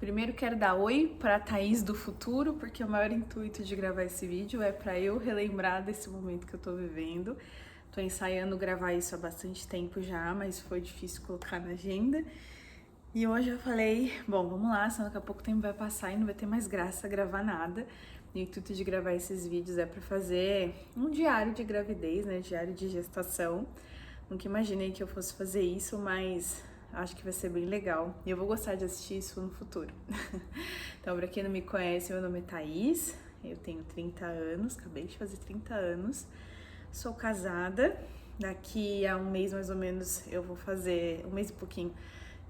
Primeiro quero dar oi para a Thaís do futuro, porque o maior intuito de gravar esse vídeo é para eu relembrar desse momento que eu tô vivendo. Tô ensaiando gravar isso há bastante tempo já, mas foi difícil colocar na agenda. E hoje eu falei, bom, vamos lá, senão daqui a pouco o tempo vai passar e não vai ter mais graça gravar nada. E o intuito de gravar esses vídeos é para fazer um diário de gravidez, né, diário de gestação. Nunca imaginei que eu fosse fazer isso, mas acho que vai ser bem legal e eu vou gostar de assistir isso no futuro. Então, pra quem não me conhece, meu nome é Thaís, eu tenho 30 anos, acabei de fazer 30 anos, sou casada, daqui a um mês mais ou menos eu vou fazer, um mês e pouquinho,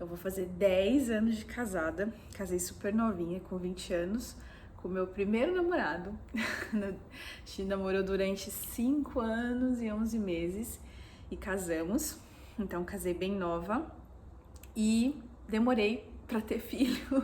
eu vou fazer 10 anos de casada, casei super novinha, com 20 anos, com o meu primeiro namorado, a gente namorou durante 5 anos e 11 meses e casamos, então casei bem nova. E demorei pra ter filho.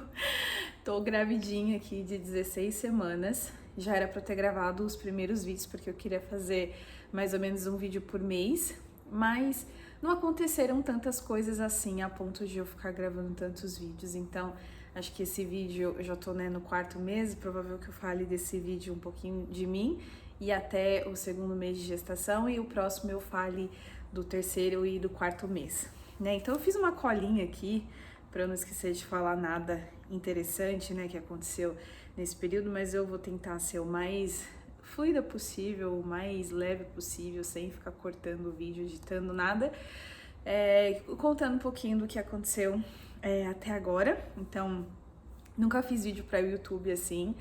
Tô gravidinha aqui de 16 semanas. Já era pra ter gravado os primeiros vídeos, porque eu queria fazer mais ou menos um vídeo por mês, mas não aconteceram tantas coisas assim a ponto de eu ficar gravando tantos vídeos. Então, acho que esse vídeo, eu já tô no 4º mês, provável que eu fale desse vídeo um pouquinho de mim e até o 2º mês de gestação, e o próximo eu fale do 3º e do 4º mês. Né? Então eu fiz uma colinha aqui para eu não esquecer de falar nada interessante, né, que aconteceu nesse período, mas eu vou tentar ser o mais fluida possível, o mais leve possível, sem ficar cortando o vídeo, editando nada, contando um pouquinho do que aconteceu até agora. Então, nunca fiz vídeo para o YouTube assim,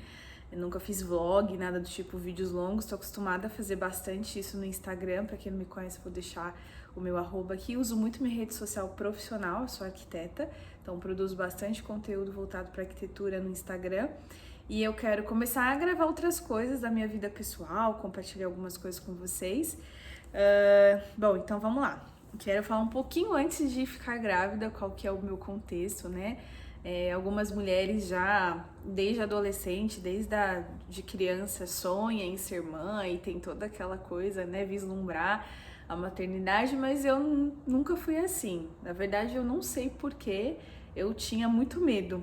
eu nunca fiz vlog, nada do tipo vídeos longos, tô acostumada a fazer bastante isso no Instagram. Para quem não me conhece, vou deixar o meu arroba aqui. Uso muito minha rede social profissional, eu sou arquiteta, então produzo bastante conteúdo voltado para arquitetura no Instagram. E eu quero começar a gravar outras coisas da minha vida pessoal, compartilhar algumas coisas com vocês. Bom, então vamos lá. Quero falar um pouquinho antes de ficar grávida, qual que é o meu contexto, né? Algumas mulheres já, desde adolescente, de criança, sonham em ser mãe, tem toda aquela coisa, né, vislumbrar a maternidade, mas eu nunca fui assim. Na verdade, eu não sei porquê, eu tinha muito medo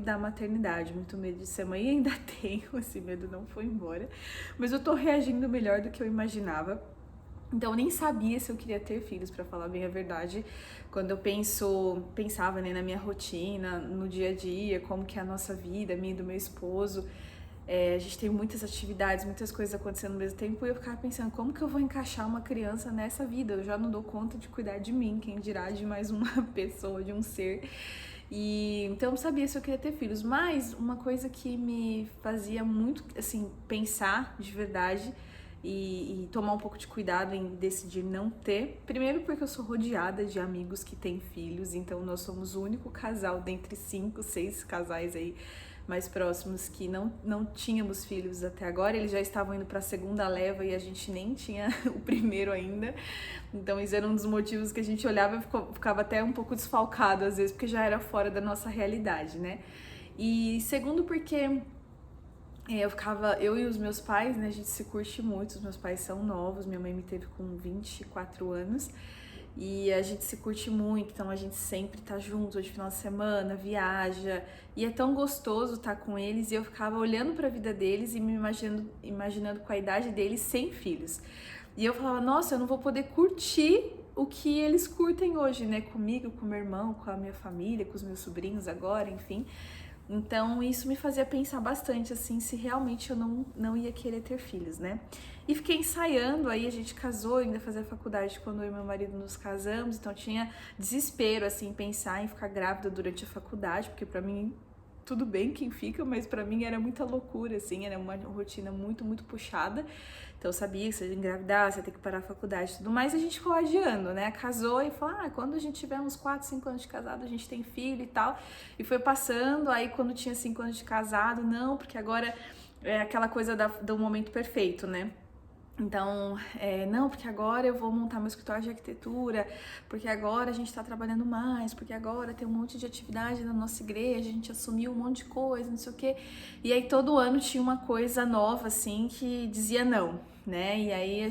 da maternidade, muito medo de ser mãe, e ainda tenho, esse medo não foi embora, mas eu tô reagindo melhor do que eu imaginava. Então eu nem sabia se eu queria ter filhos, para falar bem a verdade. Quando eu pensava, né, na minha rotina, no dia a dia, como que é a nossa vida, minha e do meu esposo, a gente tem muitas atividades, muitas coisas acontecendo ao mesmo tempo, e eu ficava pensando, como que eu vou encaixar uma criança nessa vida? Eu já não dou conta de cuidar de mim, quem dirá de mais uma pessoa, de um ser. E então eu não sabia se eu queria ter filhos, mas uma coisa que me fazia muito, assim, pensar de verdade e tomar um pouco de cuidado em decidir não ter. Primeiro porque eu sou rodeada de amigos que têm filhos, então nós somos o único casal dentre 5, 6 casais aí mais próximos que não tínhamos filhos até agora. Eles já estavam indo para a 2ª leva e a gente nem tinha o primeiro ainda. Então isso era um dos motivos que a gente olhava e ficava até um pouco desfalcado às vezes, porque já era fora da nossa realidade, né? E segundo porque eu e os meus pais, né, a gente se curte muito, os meus pais são novos, minha mãe me teve com 24 anos, e a gente se curte muito, então a gente sempre tá junto, de final de semana, viaja, e é tão gostoso estar com eles, e eu ficava olhando pra vida deles e me imaginando com a idade deles sem filhos. E eu falava, nossa, eu não vou poder curtir o que eles curtem hoje, né, comigo, com meu irmão, com a minha família, com os meus sobrinhos agora, enfim. Então isso me fazia pensar bastante, assim, se realmente eu não ia querer ter filhos, né? E fiquei ensaiando, aí a gente casou, ainda fazia faculdade quando eu e meu marido nos casamos, então tinha desespero, assim, pensar em ficar grávida durante a faculdade, porque pra mim tudo bem quem fica, mas pra mim era muita loucura, assim, era uma rotina muito, muito puxada. Então eu sabia que se eu engravidar, você ia ter que parar a faculdade e tudo mais, e a gente ficou adiando, né? Casou e falou, quando a gente tiver uns 4, 5 anos de casado, a gente tem filho e tal. E foi passando, aí quando tinha 5 anos de casado, não, porque agora é aquela coisa do momento perfeito, né? Então, não, porque agora eu vou montar meu escritório de arquitetura, porque agora a gente tá trabalhando mais, porque agora tem um monte de atividade na nossa igreja, a gente assumiu um monte de coisa, não sei o quê. E aí todo ano tinha uma coisa nova, assim, que dizia não, né? E aí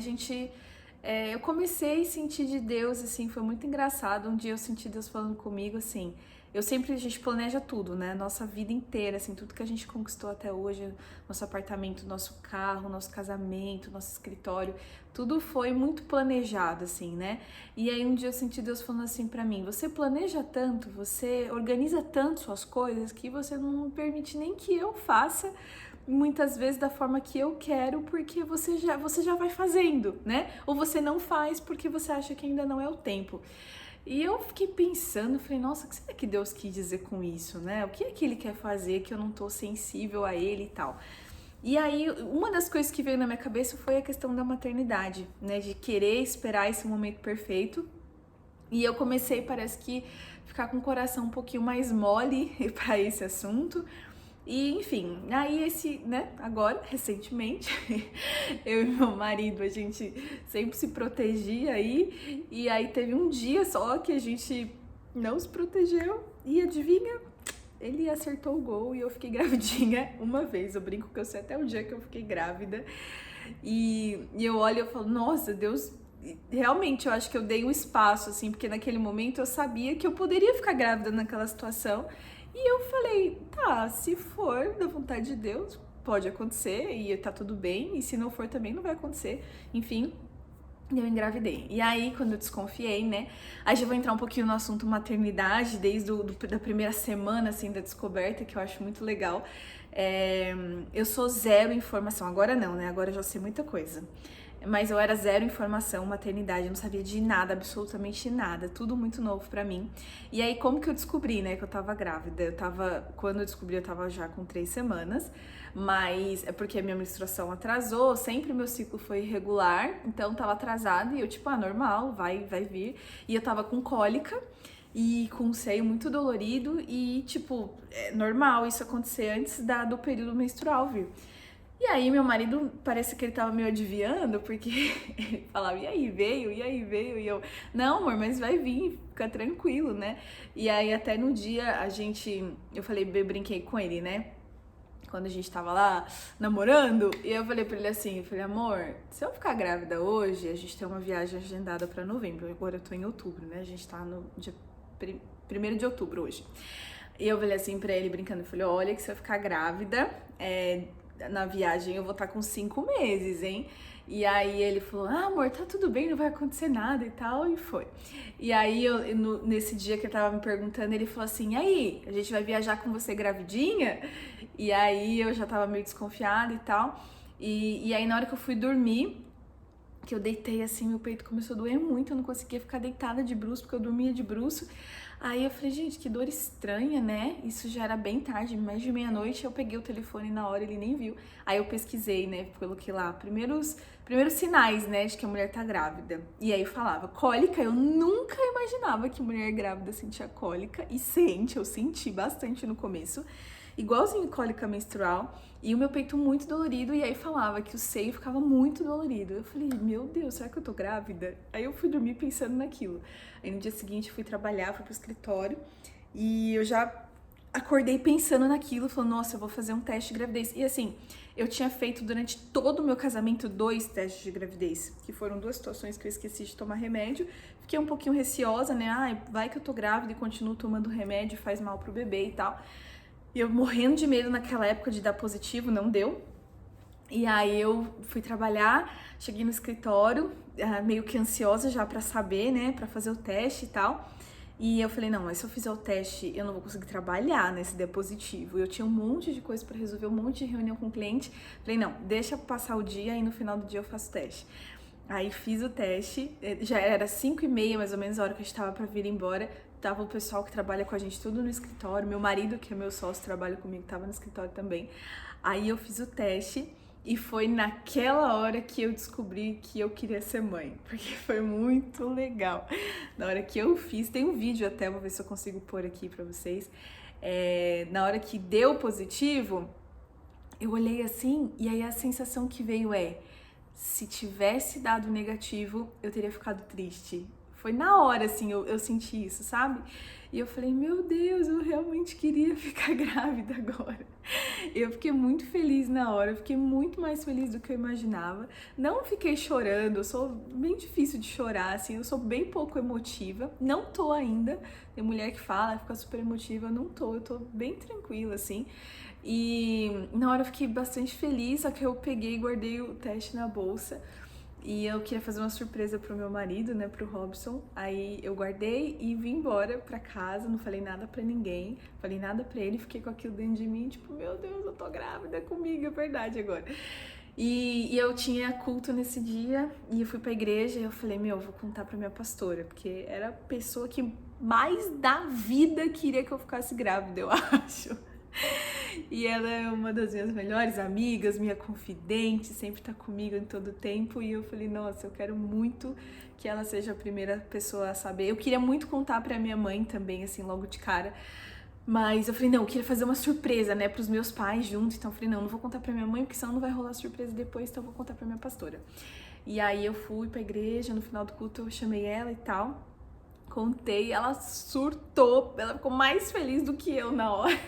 eu comecei a sentir de Deus, assim, foi muito engraçado. Um dia eu senti Deus falando comigo, assim, a gente planeja tudo, né? Nossa vida inteira, assim, tudo que a gente conquistou até hoje, nosso apartamento, nosso carro, nosso casamento, nosso escritório, tudo foi muito planejado, assim, né? E aí um dia eu senti Deus falando assim pra mim: você planeja tanto, você organiza tanto suas coisas que você não permite nem que eu faça muitas vezes da forma que eu quero, porque você já vai fazendo, né? Ou você não faz porque você acha que ainda não é o tempo. E eu fiquei pensando, falei, nossa, o que será que Deus quis dizer com isso, né? O que é que Ele quer fazer que eu não tô sensível a Ele e tal? E aí, uma das coisas que veio na minha cabeça foi a questão da maternidade, né? De querer esperar esse momento perfeito. E eu comecei, parece que, ficar com o coração um pouquinho mais mole para esse assunto. E, enfim, aí né, agora, recentemente, eu e meu marido, a gente sempre se protegia aí, e aí teve um dia só que a gente não se protegeu, e adivinha? Ele acertou o gol e eu fiquei gravidinha uma vez. Eu brinco que eu sei até o dia que eu fiquei grávida. E eu olho e eu falo, nossa, Deus, realmente eu acho que eu dei um espaço, assim, porque naquele momento eu sabia que eu poderia ficar grávida naquela situação. E eu falei, tá, se for da vontade de Deus, pode acontecer e tá tudo bem. E se não for também não vai acontecer. Enfim, eu engravidei. E aí, quando eu desconfiei, né? Aí já vou entrar um pouquinho no assunto maternidade, desde da primeira semana, assim, da descoberta, que eu acho muito legal. Eu sou zero informação. Agora não, né? Agora eu já sei muita coisa. Mas eu era zero informação, maternidade, eu não sabia de nada, absolutamente nada, tudo muito novo pra mim. E aí, como que eu descobri, né, que eu tava grávida? Quando eu descobri, eu tava já com 3 semanas, mas é porque a minha menstruação atrasou, sempre meu ciclo foi irregular, então tava atrasado e eu, tipo, normal, vai vir. E eu tava com cólica e com o seio muito dolorido e, tipo, é normal isso acontecer antes do período menstrual vir. E aí meu marido, parece que ele tava meio adivinhando, porque ele falava, e aí veio, e eu, não amor, mas vai vir, fica tranquilo, né? E aí até no dia eu brinquei com ele, né? Quando a gente tava lá namorando, e eu falei pra ele assim, amor, se eu ficar grávida hoje, a gente tem uma viagem agendada pra novembro, agora eu tô em outubro, né? A gente tá no dia 1º de outubro hoje. E eu falei assim pra ele, brincando, eu falei, olha que se eu ficar grávida, na viagem eu vou estar com 5 meses, hein? E aí ele falou, amor, tá tudo bem, não vai acontecer nada e tal, e foi. E aí, nesse dia que ele tava me perguntando, ele falou assim, e aí, a gente vai viajar com você gravidinha? E aí eu já tava meio desconfiada e tal. E aí na hora que eu fui dormir, que eu deitei assim, meu peito começou a doer muito, eu não conseguia ficar deitada de bruço, porque eu dormia de bruço. Aí eu falei, gente, que dor estranha, né? Isso já era bem tarde, mais de meia-noite, eu peguei o telefone na hora, ele nem viu. Aí eu pesquisei, né, coloquei lá, primeiros sinais, né, de que a mulher tá grávida. E aí falava, cólica, eu nunca imaginava que mulher grávida sentia cólica, e eu senti bastante no começo, igualzinho cólica menstrual, e o meu peito muito dolorido, e aí falava que o seio ficava muito dolorido. Eu falei, meu Deus, será que eu tô grávida? Aí eu fui dormir pensando naquilo. Aí no dia seguinte eu fui trabalhar, fui pro escritório, e eu já acordei pensando naquilo, falando, nossa, eu vou fazer um teste de gravidez. E assim, eu tinha feito durante todo o meu casamento 2 testes de gravidez, que foram 2 situações que eu esqueci de tomar remédio. Fiquei um pouquinho receosa, né? Vai que eu tô grávida e continuo tomando remédio, faz mal pro bebê e tal. E eu morrendo de medo naquela época de dar positivo, não deu. E aí eu fui trabalhar, cheguei no escritório, meio que ansiosa já pra saber, né, pra fazer o teste e tal. E eu falei, não, mas se eu fizer o teste, eu não vou conseguir trabalhar, né, se der positivo. Eu tinha um monte de coisa pra resolver, um monte de reunião com o cliente. Falei, não, deixa passar o dia e no final do dia eu faço o teste. Aí fiz o teste, já era 5h30 mais ou menos a hora que a gente tava pra vir embora. Tava o pessoal que trabalha com a gente tudo no escritório, meu marido, que é meu sócio, trabalha comigo, tava no escritório também. Aí eu fiz o teste e foi naquela hora que eu descobri que eu queria ser mãe, porque foi muito legal. Na hora que eu fiz, tem um vídeo até, vou ver se eu consigo pôr aqui pra vocês. Na hora que deu positivo, eu olhei assim e aí a sensação que veio se tivesse dado negativo, eu teria ficado triste. Foi na hora, assim, eu senti isso, sabe? E eu falei, meu Deus, eu realmente queria ficar grávida agora. Eu fiquei muito feliz na hora, eu fiquei muito mais feliz do que eu imaginava. Não fiquei chorando, eu sou bem difícil de chorar, assim, eu sou bem pouco emotiva. Não tô ainda, tem mulher que fala, fica super emotiva, eu não tô, eu tô bem tranquila, assim. E na hora eu fiquei bastante feliz, só que eu peguei e guardei o teste na bolsa. E eu queria fazer uma surpresa pro meu marido, né, pro Robson. Aí eu guardei e vim embora pra casa, não falei nada pra ninguém, falei nada pra ele, fiquei com aquilo dentro de mim, tipo, meu Deus, eu tô grávida comigo, é verdade agora. E eu tinha culto nesse dia e eu fui pra igreja e eu falei, meu, eu vou contar pra minha pastora, porque era a pessoa que mais da vida queria que eu ficasse grávida, eu acho. E ela é uma das minhas melhores amigas, minha confidente, sempre tá comigo em todo tempo. E eu falei, nossa, eu quero muito que ela seja a primeira pessoa a saber. Eu queria muito contar pra minha mãe também, assim, logo de cara. Mas eu falei, não, eu queria fazer uma surpresa, né, pros meus pais juntos. Então eu falei, não vou contar pra minha mãe, porque senão não vai rolar surpresa depois, então eu vou contar pra minha pastora. E aí eu fui pra igreja, no final do culto eu chamei ela e tal. Contei, ela surtou, ela ficou mais feliz do que eu na hora.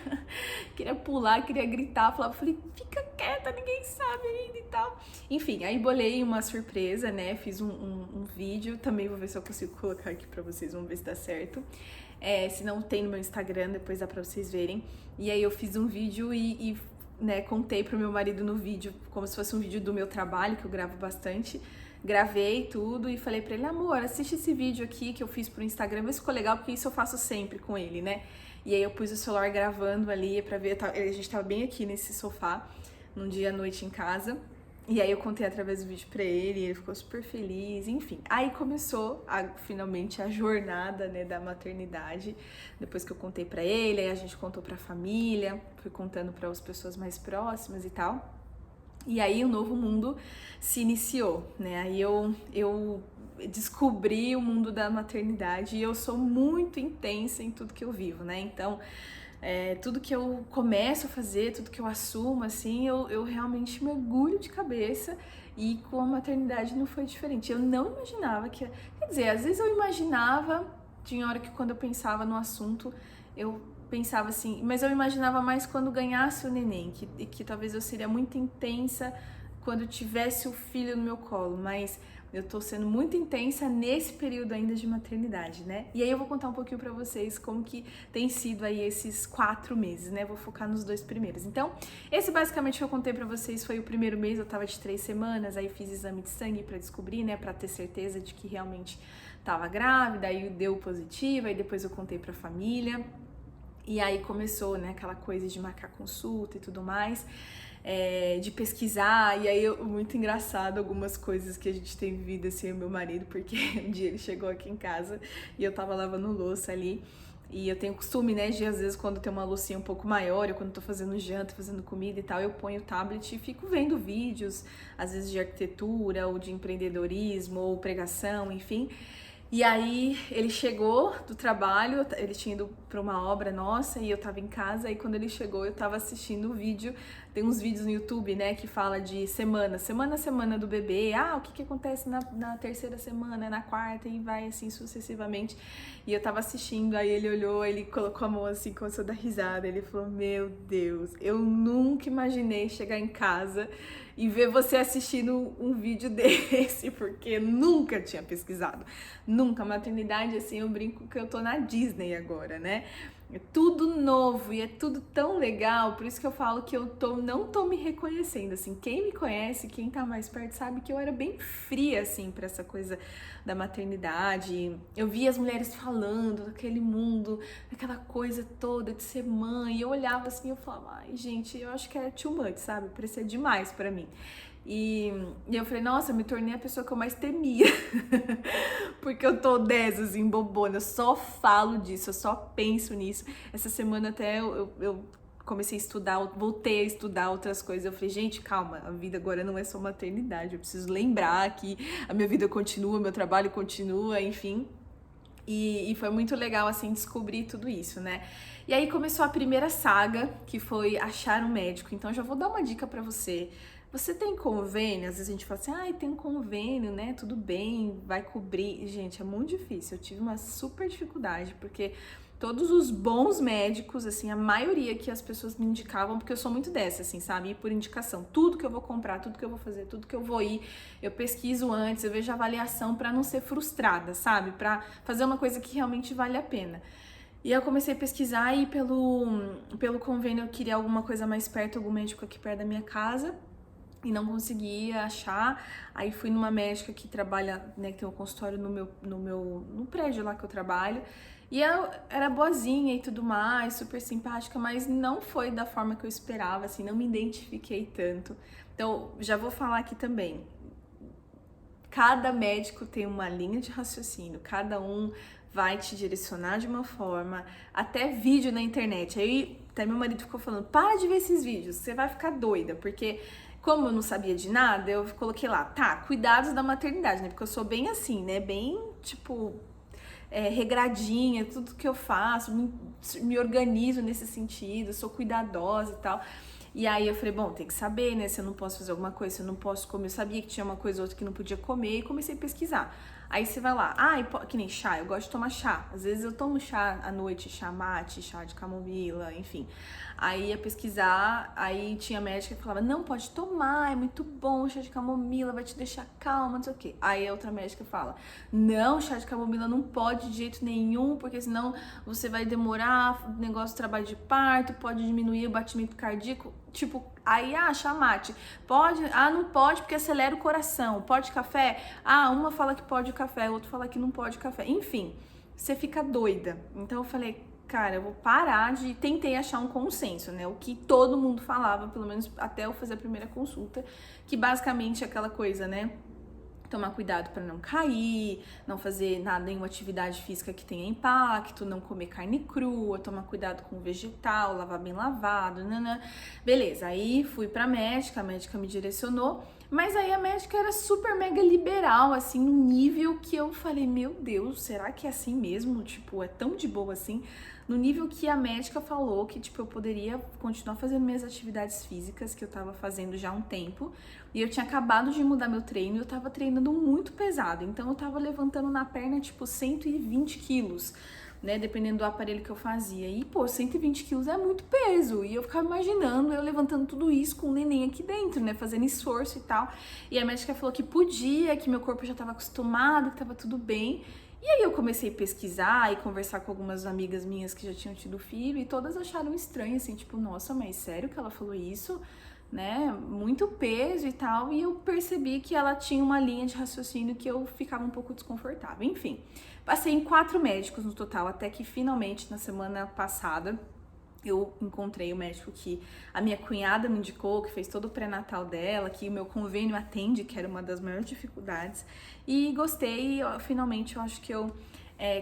Queria pular, queria gritar, falei, fica quieta, ninguém sabe ainda e tal. Enfim, aí bolei uma surpresa, né? Fiz um vídeo, também vou ver se eu consigo colocar aqui pra vocês, vamos ver se dá certo. Se não tem no meu Instagram, depois dá pra vocês verem. E aí eu fiz um vídeo e né, contei pro meu marido no vídeo, como se fosse um vídeo do meu trabalho, que eu gravo bastante. Gravei tudo e falei pra ele, amor, assiste esse vídeo aqui que eu fiz pro Instagram, vê se ficou legal, porque isso eu faço sempre com ele, né? E aí eu pus o celular gravando ali pra ver, a gente tava bem aqui nesse sofá, num dia à noite em casa. E aí eu contei através do vídeo pra ele ficou super feliz, enfim. Aí começou finalmente a jornada, né, da maternidade, depois que eu contei pra ele, aí a gente contou pra família, fui contando para as pessoas mais próximas e tal. E aí o novo mundo se iniciou, né? Aí eu descobri o mundo da maternidade e eu sou muito intensa em tudo que eu vivo, né? Então, tudo que eu começo a fazer, tudo que eu assumo, assim, eu realmente mergulho de cabeça e com a maternidade não foi diferente. Eu não imaginava que... Quer dizer, às vezes eu imaginava, tinha hora que quando eu pensava no assunto, eu pensava assim, mas eu imaginava mais quando ganhasse o neném, que talvez eu seria muito intensa quando tivesse o filho no meu colo, mas eu tô sendo muito intensa nesse período ainda de maternidade, né? E aí eu vou contar um pouquinho pra vocês como que tem sido aí esses 4 meses, né? Vou focar nos 2 primeiros. Então, esse basicamente que eu contei pra vocês foi o primeiro mês, eu tava de 3 semanas, aí fiz exame de sangue pra descobrir, né? Pra ter certeza de que realmente tava grávida, aí deu positivo, aí depois eu contei pra família. E aí começou, né, aquela coisa de marcar consulta e tudo mais, de pesquisar, e aí muito engraçado algumas coisas que a gente tem vivido assim, eu e meu marido, porque um dia ele chegou aqui em casa e eu tava lavando louça ali, e eu tenho costume, né, de às vezes quando tem uma loucinha um pouco maior, ou quando tô fazendo janta, fazendo comida e tal, eu ponho o tablet e fico vendo vídeos, às vezes de arquitetura, ou de empreendedorismo, ou pregação, enfim. E aí ele chegou do trabalho, ele tinha ido para uma obra nossa e eu tava em casa, e quando ele chegou eu tava assistindo o vídeo, tem uns vídeos no YouTube, né, que fala de semana a semana do bebê, o que acontece na terceira semana, na quarta, e vai assim sucessivamente. E eu tava assistindo, aí ele olhou, ele colocou a mão assim, começou a dar risada, ele falou, meu Deus, eu nunca imaginei chegar em casa e ver você assistindo um vídeo desse, porque nunca tinha pesquisado, nunca. Maternidade, assim, eu brinco que eu tô na Disney agora, né? É tudo novo e é tudo tão legal, por isso que eu falo que eu não tô me reconhecendo, assim. Quem me conhece, quem tá mais perto, sabe que eu era bem fria, assim, pra essa coisa da maternidade. Eu via as mulheres falando daquele mundo, daquela coisa toda de ser mãe, e eu olhava assim e eu falava, ai, gente, eu acho que era too much, sabe? Parecia demais pra mim. E eu falei, nossa, me tornei a pessoa que eu mais temia, porque eu tô dessas, assim, bobona, eu só falo disso, eu só penso nisso. Essa semana até eu comecei a estudar, voltei a estudar outras coisas, eu falei, gente, calma, a vida agora não é só maternidade, eu preciso lembrar que a minha vida continua, meu trabalho continua, enfim. E foi muito legal, assim, descobrir tudo isso, né? E aí começou a primeira saga, que foi achar um médico. Então, já vou dar uma dica pra você. você tem convênio? Às vezes a gente fala assim, ai, tem um convênio, né? Tudo bem, vai cobrir. Gente, é muito difícil. Eu tive uma super dificuldade, porque todos os bons médicos, assim, a maioria que as pessoas me indicavam, porque eu sou muito dessa, assim, sabe? Ir por indicação. Tudo que eu vou comprar, tudo que eu vou fazer, tudo que eu vou ir, eu pesquiso antes, eu vejo a avaliação pra não ser frustrada, sabe? Pra fazer uma coisa que realmente vale a pena. E eu comecei a pesquisar e pelo convênio eu queria alguma coisa mais perto, algum médico aqui perto da minha casa. E não conseguia achar, aí fui numa médica que trabalha, né, que tem um consultório no prédio lá que eu trabalho, e eu era boazinha e tudo mais, super simpática, mas não foi da forma que eu esperava, assim, não me identifiquei tanto. Então, já vou falar aqui também, cada médico tem uma linha de raciocínio, cada um vai te direcionar de uma forma, até vídeo na internet. Aí até meu marido ficou falando, para de ver esses vídeos, você vai ficar doida, porque como eu não sabia de nada, eu coloquei lá, tá, cuidados da maternidade, né? Porque eu sou bem assim, né? Bem, tipo, regradinha, tudo que eu faço, me organizo nesse sentido, sou cuidadosa e tal. E aí eu falei, bom, tem que saber, né? Se eu não posso fazer alguma coisa, se eu não posso comer. Eu sabia que tinha uma coisa ou outra que não podia comer e comecei a pesquisar. Aí você vai lá, que nem chá, eu gosto de tomar chá. Às vezes eu tomo chá à noite, chá mate, chá de camomila, enfim. Aí ia pesquisar, aí tinha médica que falava, não, pode tomar, é muito bom, chá de camomila, vai te deixar calma, não sei o quê. Aí a outra médica fala, não, chá de camomila não pode de jeito nenhum, porque senão você vai demorar, negócio de trabalho de parto, pode diminuir o batimento cardíaco. Tipo, aí, chá mate, pode? Não pode porque acelera o coração. Pode café? Uma fala que pode o café, outra fala que não pode o café. Enfim, você fica doida. Então eu falei, cara, eu vou parar de... Tentei achar um consenso, né? O que todo mundo falava, pelo menos até eu fazer a primeira consulta, que basicamente é aquela coisa, né? Tomar cuidado para não cair, não fazer nada em uma atividade física que tenha impacto, não comer carne crua, tomar cuidado com o vegetal, lavar bem lavado, nanã. Beleza, aí fui pra médica, a médica me direcionou, mas aí a médica era super mega liberal, assim, num nível que eu falei, meu Deus, será que é assim mesmo? Tipo, é tão de boa assim? No nível que a médica falou que, tipo, eu poderia continuar fazendo minhas atividades físicas que eu tava fazendo já há um tempo. E eu tinha acabado de mudar meu treino e eu tava treinando muito pesado. Então eu tava levantando na perna, tipo, 120 quilos, né? Dependendo do aparelho que eu fazia. E, pô, 120 quilos é muito peso. E eu ficava imaginando eu levantando tudo isso com o neném aqui dentro, né? Fazendo esforço e tal. E a médica falou que podia, que meu corpo já tava acostumado, que tava tudo bem. E aí eu comecei a pesquisar e conversar com algumas amigas minhas que já tinham tido filho e todas acharam estranho, assim, tipo, nossa, mas sério que ela falou isso? Né? Muito peso e tal, e eu percebi que ela tinha uma linha de raciocínio que eu ficava um pouco desconfortável. Enfim, passei em 4 médicos no total, até que finalmente, na semana passada, eu encontrei o médico que a minha cunhada me indicou, que fez todo o pré-natal dela, que o meu convênio atende, que era uma das maiores dificuldades, e gostei, e finalmente eu acho que eu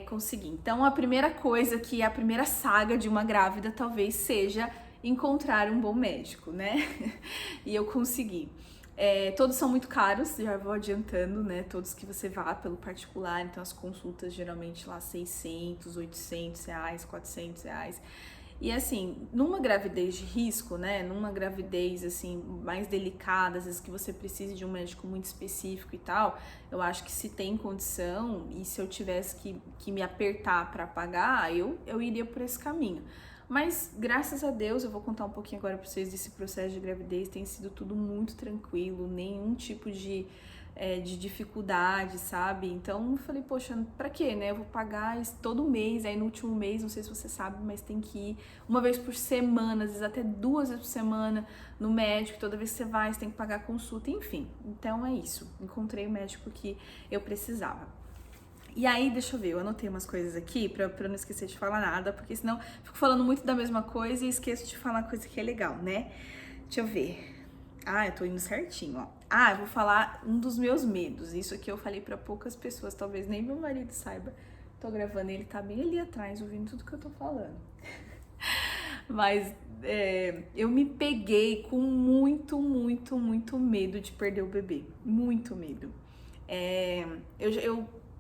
consegui. Então a primeira coisa, que é a primeira saga de uma grávida, talvez seja encontrar um bom médico, né? E eu consegui. Todos são muito caros, já vou adiantando, né? Todos que você vá pelo particular, então as consultas geralmente lá 600, 800 reais, 400 reais. E assim, numa gravidez de risco, né, numa gravidez assim mais delicada, às vezes que você precise de um médico muito específico e tal, eu acho que se tem condição e se eu tivesse que me apertar para pagar, eu iria por esse caminho. Mas graças a Deus, eu vou contar um pouquinho agora para vocês desse processo de gravidez, tem sido tudo muito tranquilo, nenhum tipo de dificuldade, sabe? Então eu falei, poxa, pra quê, né? Eu vou pagar isso todo mês, aí no último mês, não sei se você sabe, mas tem que ir uma vez por semana, às vezes até 2 vezes por semana no médico, toda vez que você vai, você tem que pagar a consulta, enfim. Então é isso, encontrei o médico que eu precisava. E aí, deixa eu ver, eu anotei umas coisas aqui pra não esquecer de falar nada, porque senão eu fico falando muito da mesma coisa e esqueço de falar coisa que é legal, né? Deixa eu ver. Eu tô indo certinho, ó. Eu vou falar um dos meus medos. Isso aqui eu falei pra poucas pessoas, talvez nem meu marido saiba. Tô gravando, ele tá bem ali atrás, ouvindo tudo que eu tô falando. Mas eu me peguei com muito, muito, muito medo de perder o bebê. Muito medo.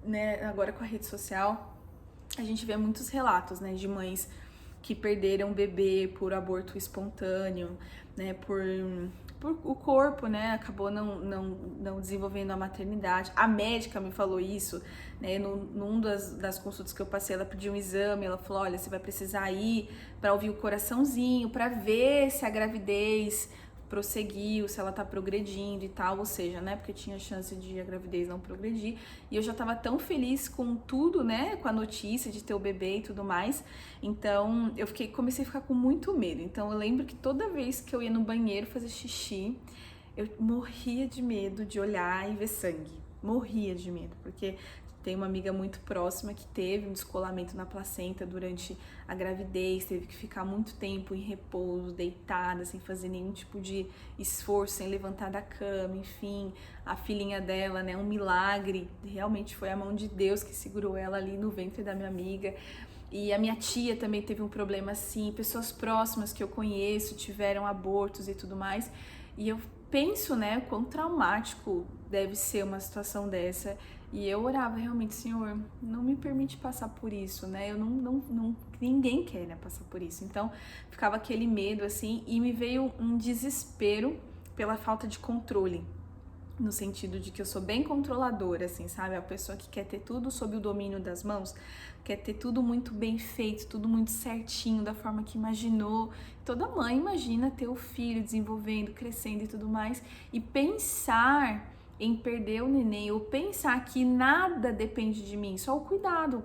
Né, agora com a rede social, a gente vê muitos relatos, né, de mães que perderam o bebê por aborto espontâneo, né, por o corpo, né, acabou não desenvolvendo a maternidade. A médica me falou isso, né, num das consultas que eu passei, ela pediu um exame, ela falou, olha, você vai precisar ir para ouvir o coraçãozinho, para ver se a gravidez prosseguiu, se ela tá progredindo e tal, ou seja, né, porque tinha chance de a gravidez não progredir, e eu já tava tão feliz com tudo, né, com a notícia de ter o bebê e tudo mais, então eu comecei a ficar com muito medo. Então eu lembro que toda vez que eu ia no banheiro fazer xixi, eu morria de medo de olhar e ver sangue, morria de medo, porque tem uma amiga muito próxima que teve um descolamento na placenta durante a gravidez, teve que ficar muito tempo em repouso, deitada, sem fazer nenhum tipo de esforço, sem levantar da cama, enfim. A filhinha dela, né, um milagre, realmente foi a mão de Deus que segurou ela ali no ventre da minha amiga. E a minha tia também teve um problema assim, pessoas próximas que eu conheço tiveram abortos e tudo mais. E eu penso, né, quão traumático deve ser uma situação dessa. E eu orava realmente, Senhor, não me permite passar por isso, né? Eu não ninguém quer, né, passar por isso. Então, ficava aquele medo, assim, e me veio um desespero pela falta de controle. No sentido de que eu sou bem controladora, assim, sabe? A pessoa que quer ter tudo sob o domínio das mãos, quer ter tudo muito bem feito, tudo muito certinho, da forma que imaginou. Toda mãe imagina ter o filho desenvolvendo, crescendo e tudo mais. E pensar em perder o neném, ou pensar que nada depende de mim, só o cuidado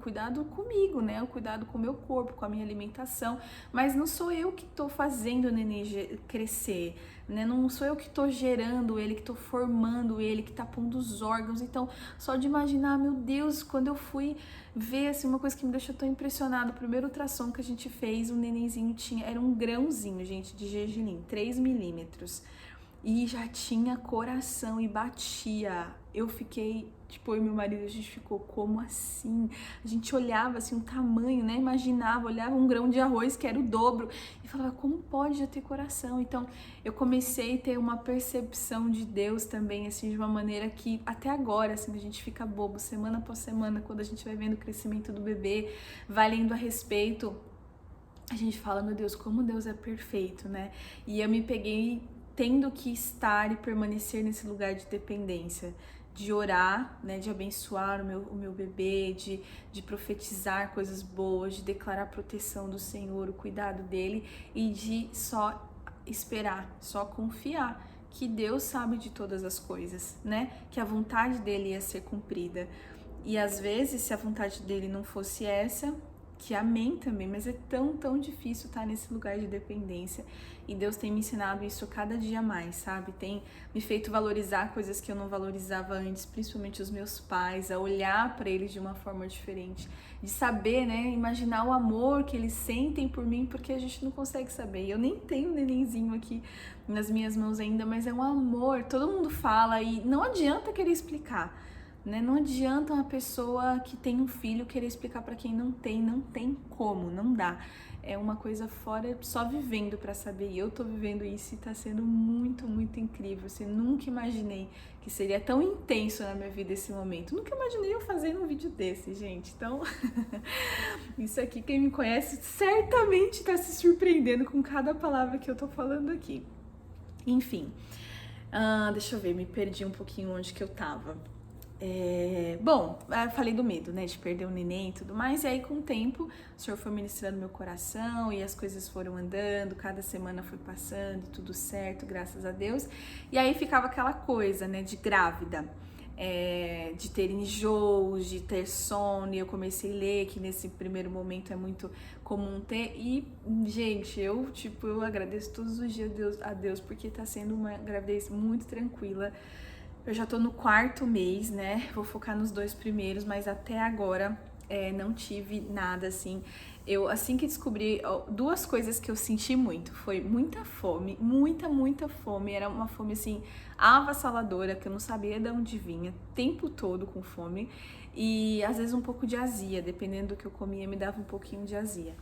comigo, né? O cuidado com o meu corpo, com a minha alimentação, mas não sou eu que tô fazendo o neném crescer, né? Não sou eu que tô gerando ele, que tô formando ele, que tá pondo os órgãos. Então, só de imaginar, meu Deus, quando eu fui ver, assim, uma coisa que me deixou tão impressionada, o primeiro ultrassom que a gente fez, o nenenzinho era um grãozinho, gente, de gergelim, 3 milímetros. E já tinha coração e batia. Eu fiquei, tipo, eu e meu marido, a gente ficou, como assim? A gente olhava assim o tamanho, né? Imaginava, olhava um grão de arroz que era o dobro e falava, como pode já ter coração? Então, eu comecei a ter uma percepção de Deus também, assim, de uma maneira que até agora, assim, a gente fica bobo, semana após semana, quando a gente vai vendo o crescimento do bebê, vai lendo a respeito, a gente fala, meu Deus, como Deus é perfeito, né? E eu me peguei tendo que estar e permanecer nesse lugar de dependência, de orar, né, de abençoar o meu bebê, de profetizar coisas boas, de declarar a proteção do Senhor, o cuidado dele e de só esperar, só confiar que Deus sabe de todas as coisas, né, que a vontade dele ia ser cumprida. E às vezes, se a vontade dele não fosse essa, que amém também, mas é tão difícil estar nesse lugar de dependência. E Deus tem me ensinado isso cada dia mais, sabe? Tem me feito valorizar coisas que eu não valorizava antes, principalmente os meus pais, a olhar para eles de uma forma diferente, de saber, né, imaginar o amor que eles sentem por mim, porque a gente não consegue saber. Eu nem tenho um nenenzinho aqui nas minhas mãos ainda, mas é um amor, todo mundo fala e não adianta querer explicar. Né? Não adianta uma pessoa que tem um filho querer explicar para quem não tem como, não dá. É uma coisa fora, só vivendo para saber. E eu tô vivendo isso e tá sendo muito incrível. Assim, nunca imaginei que seria tão intenso na minha vida esse momento. Nunca imaginei eu fazendo um vídeo desse, gente. Então, isso aqui, quem me conhece certamente tá se surpreendendo com cada palavra que eu tô falando aqui. Enfim, deixa eu ver, me perdi um pouquinho onde que eu tava. Bom, eu falei do medo, né, de perder o neném e tudo mais, e aí com o tempo o Senhor foi ministrando meu coração e as coisas foram andando, cada semana foi passando, tudo certo, graças a Deus, e aí ficava aquela coisa, né, de grávida, de ter enjoos, de ter sono, e eu comecei a ler que nesse primeiro momento é muito comum ter, e gente, eu agradeço todos os dias a Deus porque tá sendo uma gravidez muito tranquila. Eu já tô no 4º mês, né? Vou focar nos 2 primeiros, mas até agora não tive nada assim. Eu, assim que descobri, 2 coisas que eu senti muito. Foi muita fome, muita fome. Era uma fome assim, avassaladora, que eu não sabia de onde vinha. Tempo todo com fome. E às vezes um pouco de azia, dependendo do que eu comia, me dava um pouquinho de azia.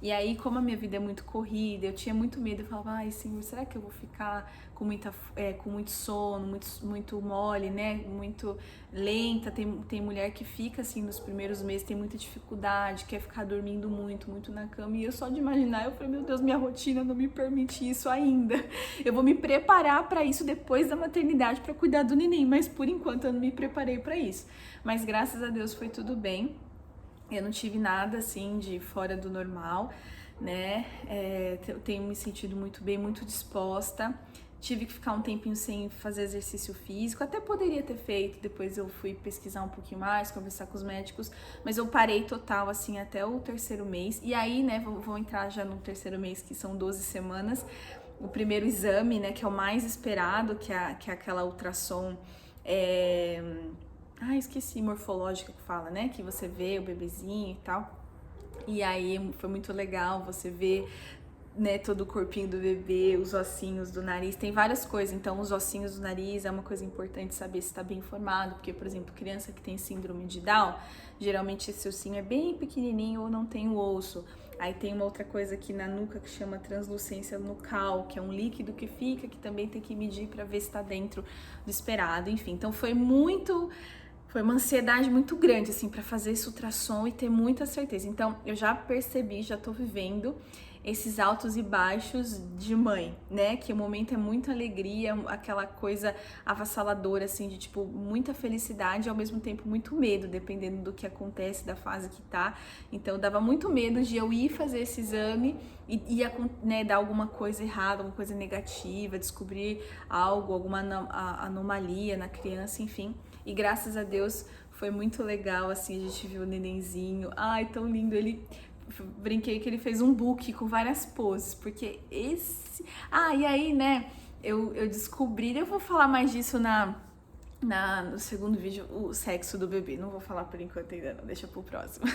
E aí, como a minha vida é muito corrida, eu tinha muito medo, eu falava, ai, Senhor, será que eu vou ficar com muito sono, muito mole, né? Muito lenta. Tem mulher que fica assim nos primeiros meses, tem muita dificuldade, quer ficar dormindo muito na cama. E eu só de imaginar, eu falei, meu Deus, minha rotina não me permite isso ainda. Eu vou me preparar para isso depois da maternidade para cuidar do neném, mas por enquanto eu não me preparei para isso. Mas graças a Deus foi tudo bem. Eu não tive nada assim de fora do normal, né? Eu tenho me sentido muito bem, muito disposta. Tive que ficar um tempinho sem fazer exercício físico, até poderia ter feito, depois eu fui pesquisar um pouquinho mais, conversar com os médicos, mas eu parei total, assim, até o 3º mês, e aí, né, vou entrar já no 3º mês, que são 12 semanas, o primeiro exame, né, que é o mais esperado, que é aquela ultrassom, esqueci, morfológica que fala, né, que você vê o bebezinho e tal, e aí foi muito legal você ver, né, todo o corpinho do bebê, os ossinhos do nariz, tem várias coisas, então os ossinhos do nariz é uma coisa importante saber se está bem formado, porque, por exemplo, criança que tem síndrome de Down, geralmente esse ossinho é bem pequenininho ou não tem o osso. Aí tem uma outra coisa aqui na nuca que chama translucência nucal, que é um líquido que fica, que também tem que medir para ver se está dentro do esperado, enfim. Então foi uma ansiedade muito grande, assim, para fazer esse ultrassom e ter muita certeza. Então, eu já percebi, já tô vivendo esses altos e baixos de mãe, né? Que o momento é muita alegria, aquela coisa avassaladora, assim, de tipo, muita felicidade e ao mesmo tempo muito medo, dependendo do que acontece, da fase que tá. Então, dava muito medo de eu ir fazer esse exame e ia, né, dar alguma coisa errada, alguma coisa negativa, descobrir algo, alguma anomalia na criança, enfim. E graças a Deus foi muito legal, assim, a gente viu o nenenzinho, ai, tão lindo, brinquei que ele fez um book com várias poses, porque esse... e aí, né, eu descobri, eu vou falar mais disso no segundo vídeo, o sexo do bebê, não vou falar por enquanto ainda não, deixa pro próximo.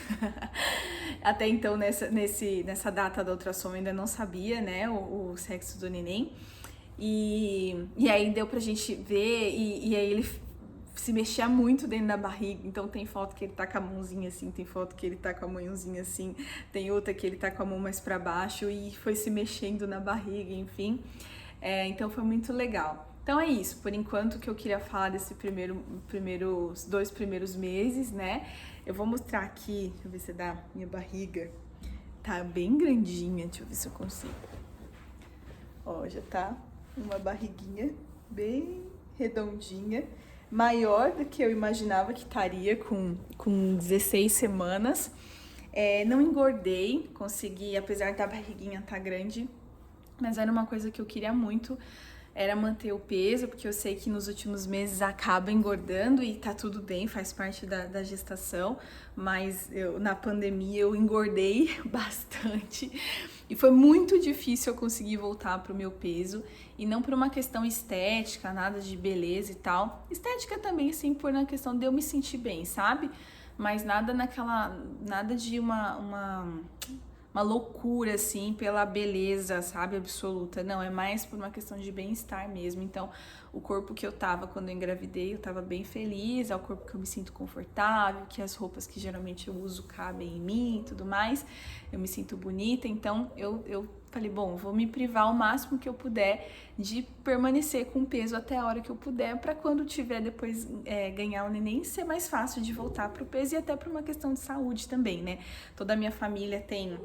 Até então, nessa data da ultrassom, eu ainda não sabia, né, o sexo do neném, e aí deu pra gente ver, e aí ele se mexia muito dentro da barriga, então tem foto que ele tá com a mãozinha assim, tem foto que ele tá com a mãozinha assim, tem outra que ele tá com a mão mais pra baixo e foi se mexendo na barriga, enfim, então foi muito legal. Então é isso, por enquanto que eu queria falar desse os 2 primeiros meses, né, eu vou mostrar aqui, deixa eu ver se dá, minha barriga tá bem grandinha, deixa eu ver se eu consigo, ó, já tá uma barriguinha bem redondinha, maior do que eu imaginava que estaria com 16 semanas. Não engordei, consegui, apesar da barriguinha estar grande, mas era uma coisa que eu queria muito, era manter o peso, porque eu sei que nos últimos meses acaba engordando e tá tudo bem, faz parte da gestação, mas na pandemia eu engordei bastante e foi muito difícil eu conseguir voltar pro meu peso, e não por uma questão estética, nada de beleza e tal, estética também, sim, por uma questão de eu me sentir bem, sabe? Mas nada de uma loucura, assim, pela beleza, sabe, absoluta. Não, é mais por uma questão de bem-estar mesmo. Então, o corpo que eu tava quando eu engravidei, eu tava bem feliz, é o corpo que eu me sinto confortável, que as roupas que geralmente eu uso cabem em mim e tudo mais, eu me sinto bonita. Então, eu falei, bom, vou me privar o máximo que eu puder de permanecer com peso até a hora que eu puder, para quando tiver depois ganhar o neném, ser mais fácil de voltar pro peso, e até por uma questão de saúde também, né? Toda a minha família tem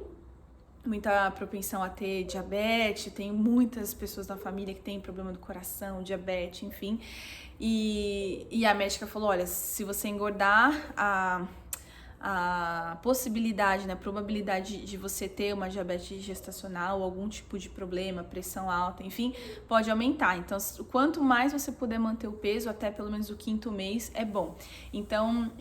muita propensão a ter diabetes, tem muitas pessoas na família que tem problema do coração, diabetes, enfim. E a médica falou, olha, se você engordar, a possibilidade, né, a probabilidade de você ter uma diabetes gestacional ou algum tipo de problema, pressão alta, enfim, pode aumentar. Então, quanto mais você puder manter o peso, até pelo menos o 5º mês, é bom. Então,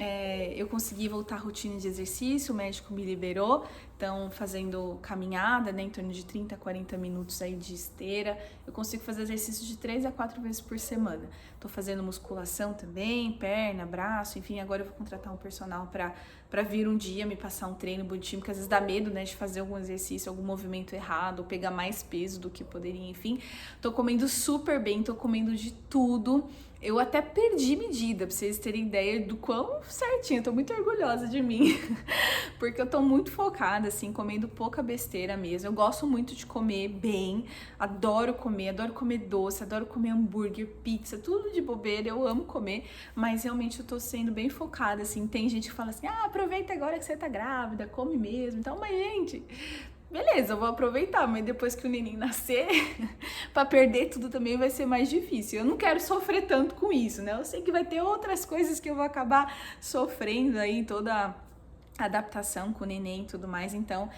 eu consegui voltar à rotina de exercício, o médico me liberou, então fazendo caminhada, né, em torno de 30 a 40 minutos aí de esteira, eu consigo fazer exercício de 3 a 4 vezes por semana. Tô fazendo musculação também, perna, braço, enfim, agora eu vou contratar um personal para vir um dia me passar um treino bonitinho, porque às vezes dá medo, né, de fazer algum exercício, algum movimento errado, ou pegar mais peso do que poderia, enfim. Tô comendo super bem, tô comendo de tudo. Eu até perdi medida, pra vocês terem ideia do quão certinho. Eu tô muito orgulhosa de mim, porque eu tô muito focada, assim, comendo pouca besteira mesmo. Eu gosto muito de comer bem, adoro comer doce, adoro comer hambúrguer, pizza, tudo de bobeira, eu amo comer, mas realmente eu tô sendo bem focada, assim. Tem gente que fala assim, aproveita agora que você tá grávida, come mesmo. Então, mas gente, beleza, eu vou aproveitar, mas depois que o neném nascer, pra perder tudo também vai ser mais difícil. Eu não quero sofrer tanto com isso, né? Eu sei que vai ter outras coisas que eu vou acabar sofrendo aí, toda a adaptação com o neném e tudo mais, então,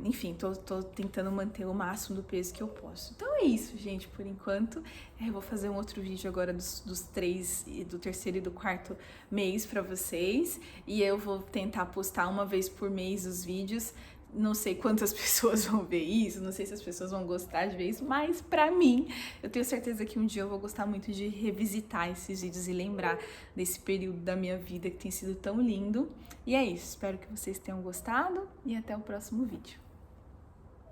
enfim, tô tentando manter o máximo do peso que eu posso. Então é isso, gente, por enquanto. Eu vou fazer um outro vídeo agora do terceiro e do quarto mês pra vocês, e eu vou tentar postar uma vez por mês os vídeos. Não sei quantas pessoas vão ver isso, não sei se as pessoas vão gostar de ver isso, mas pra mim, eu tenho certeza que um dia eu vou gostar muito de revisitar esses vídeos e lembrar desse período da minha vida que tem sido tão lindo. E é isso, espero que vocês tenham gostado e até o próximo vídeo.